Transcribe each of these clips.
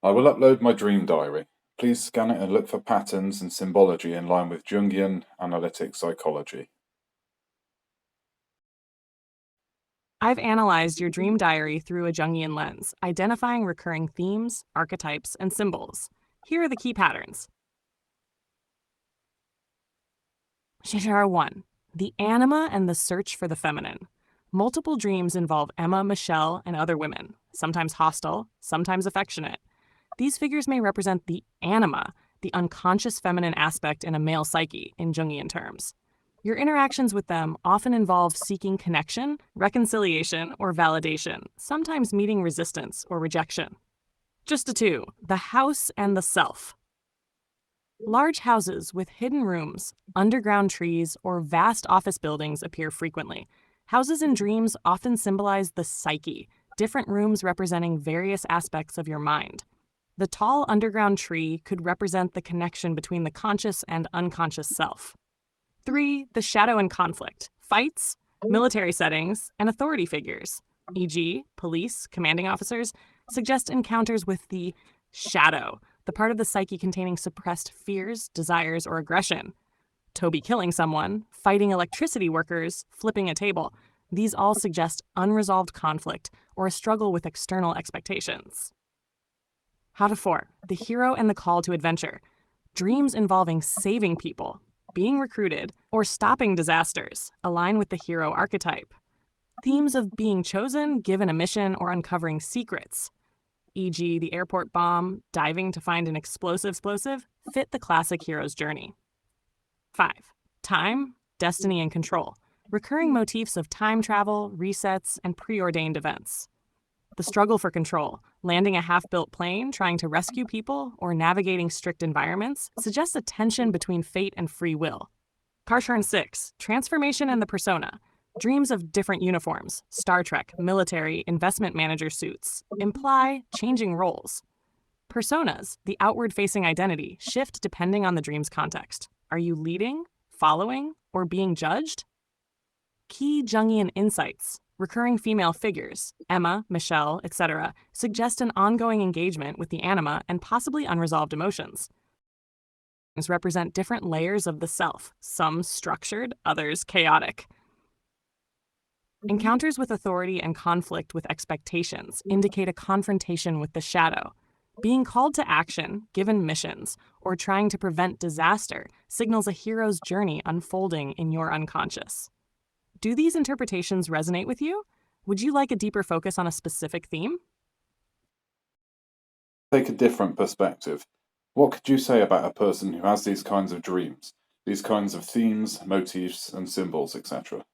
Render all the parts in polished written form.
I will upload my dream diary. Please scan it and look for patterns and symbology in line with Jungian analytic psychology. I've analyzed your dream diary through a Jungian lens, identifying recurring themes, archetypes, and symbols. Here are the key patterns. Shishara 1. The anima and the search for the feminine. Multiple dreams involve Emma, Michelle, and other women, sometimes hostile, sometimes affectionate. These figures may represent the anima, the unconscious feminine aspect in a male psyche, in Jungian terms. Your interactions with them often involve seeking connection, reconciliation, or validation, sometimes meeting resistance or rejection. Just a 2. The house and the self. Large houses with hidden rooms, underground trees, or vast office buildings appear frequently. Houses in dreams often symbolize the psyche, different rooms representing various aspects of your mind. The tall underground tree could represent the connection between the conscious and unconscious self. 3. The shadow and conflict. Fights, military settings, and authority figures, e.g., police, commanding officers, suggest encounters with the shadow, the part of the psyche containing suppressed fears, desires, or aggression. Toby killing someone, fighting electricity workers, flipping a table. These all suggest unresolved conflict or a struggle with external expectations. How to 4. The hero and the call to adventure. Dreams involving saving people, being recruited, or stopping disasters align with the hero archetype. Themes of being chosen, given a mission, or uncovering secrets, e.g. the airport bomb, diving to find an explosive, fit the classic hero's journey. 5. Time, destiny, and control. Recurring motifs of time travel, resets, and preordained events. The struggle for control, landing a half-built plane, trying to rescue people, or navigating strict environments, suggests a tension between fate and free will. Karsharn 6. Transformation and the persona. Dreams of different uniforms, Star Trek, military, investment manager suits, imply changing roles. Personas, the outward-facing identity, shift depending on the dream's context. Are you leading, following, or being judged? Key Jungian insights. Recurring female figures, Emma, Michelle, etc., suggest an ongoing engagement with the anima and possibly unresolved emotions. These represent different layers of the self, some structured, others chaotic. Encounters with authority and conflict with expectations indicate a confrontation with the shadow. Being called to action, given missions, or trying to prevent disaster signals a hero's journey unfolding in your unconscious. Do these interpretations resonate with you? Would you like a deeper focus on a specific theme? Take a different perspective. What could you say about a person who has these kinds of dreams, these kinds of themes, motifs, and symbols, etc.?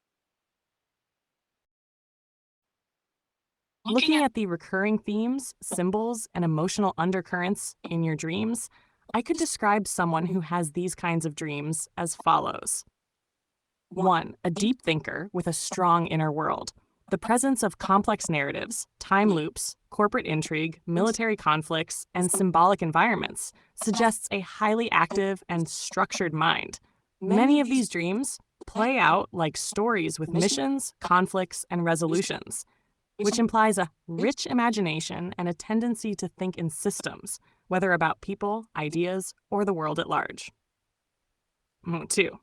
Looking at the recurring themes, symbols, and emotional undercurrents in your dreams, I could describe someone who has these kinds of dreams as follows. 1. A deep thinker with a strong inner world. The presence of complex narratives, time loops, corporate intrigue, military conflicts, and symbolic environments suggests a highly active and structured mind. Many of these dreams play out like stories with missions, conflicts, and resolutions, which implies a rich imagination and a tendency to think in systems, whether about people, ideas, or the world at large. 2.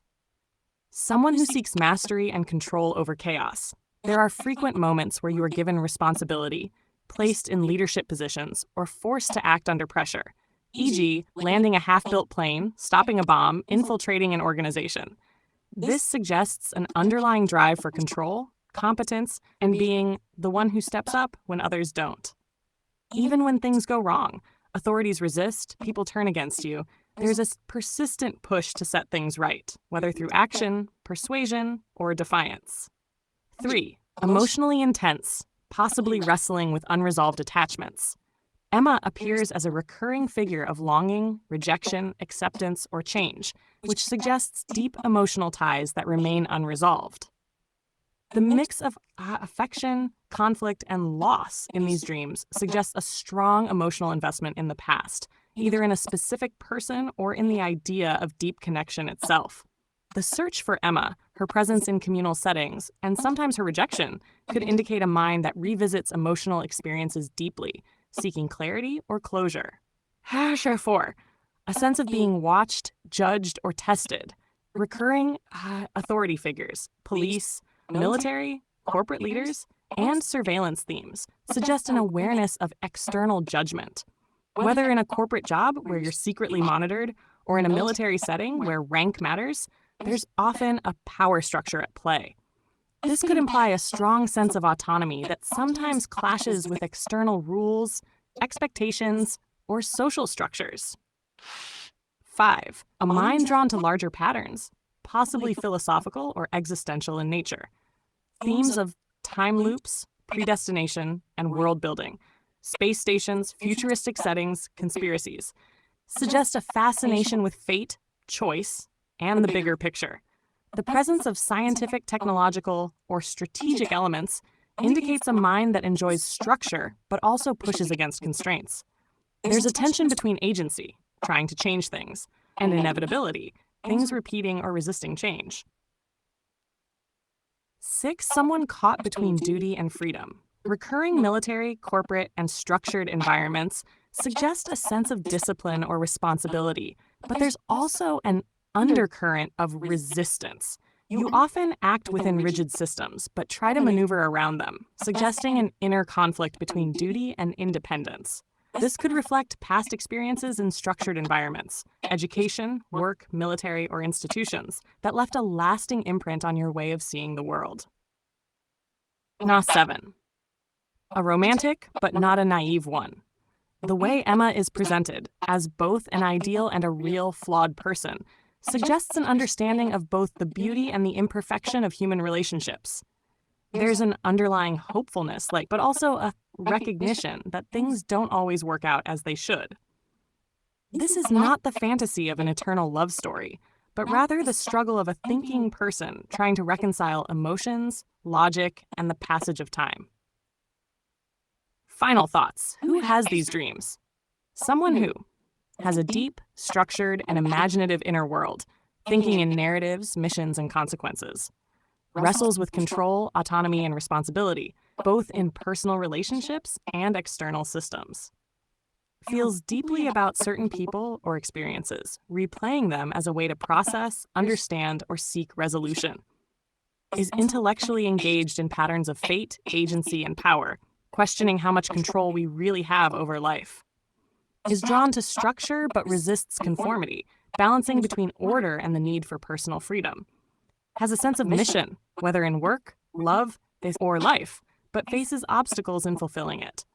Someone who seeks mastery and control over chaos. There are frequent moments where you are given responsibility, placed in leadership positions, or forced to act under pressure, e.g., landing a half-built plane, stopping a bomb, infiltrating an organization. This suggests an underlying drive for control, competence, and being the one who steps up when others don't. Even when things go wrong, authorities resist, people turn against you, there's a persistent push to set things right, whether through action, persuasion, or defiance. 3. Emotionally intense, possibly wrestling with unresolved attachments. Emma appears as a recurring figure of longing, rejection, acceptance, or change, which suggests deep emotional ties that remain unresolved. The mix of affection, conflict, and loss in these dreams suggests a strong emotional investment in the past, either in a specific person or in the idea of deep connection itself. The search for Emma, her presence in communal settings, and sometimes her rejection, could indicate a mind that revisits emotional experiences deeply, seeking clarity or closure. 4. A sense of being watched, judged, or tested. Recurring authority figures, police, military, corporate leaders, and surveillance themes suggest an awareness of external judgment. Whether in a corporate job where you're secretly monitored or in a military setting where rank matters, there's often a power structure at play. This could imply a strong sense of autonomy that sometimes clashes with external rules, expectations, or social structures. 5. A mind drawn to larger patterns, possibly philosophical or existential in nature. Themes of time loops, predestination, and world building, space stations, futuristic settings, conspiracies, suggest a fascination with fate, choice, and the bigger picture. The presence of scientific, technological, or strategic elements indicates a mind that enjoys structure but also pushes against constraints. There's a tension between agency, trying to change things, and inevitability, things repeating or resisting change. 6. Someone caught between duty and freedom. Recurring military, corporate, and structured environments suggest a sense of discipline or responsibility, but there's also an undercurrent of resistance. You often act within rigid systems, but try to maneuver around them, suggesting an inner conflict between duty and independence. This could reflect past experiences in structured environments, education, work, military, or institutions that left a lasting imprint on your way of seeing the world. 7. A romantic, but not a naive one. The way Emma is presented, as both an ideal and a real flawed person, suggests an understanding of both the beauty and the imperfection of human relationships. There's an underlying hopefulness, but also a recognition that things don't always work out as they should. This is not the fantasy of an eternal love story, but rather the struggle of a thinking person trying to reconcile emotions, logic, and the passage of time. Final thoughts. Who has these dreams? Someone who has a deep, structured, and imaginative inner world, thinking in narratives, missions, and consequences. Wrestles with control, autonomy, and responsibility, both in personal relationships and external systems. Feels deeply about certain people or experiences, replaying them as a way to process, understand, or seek resolution. Is intellectually engaged in patterns of fate, agency, and power, questioning how much control we really have over life. Is drawn to structure but resists conformity, balancing between order and the need for personal freedom. Has a sense of mission, whether in work, love, or life, but faces obstacles in fulfilling it.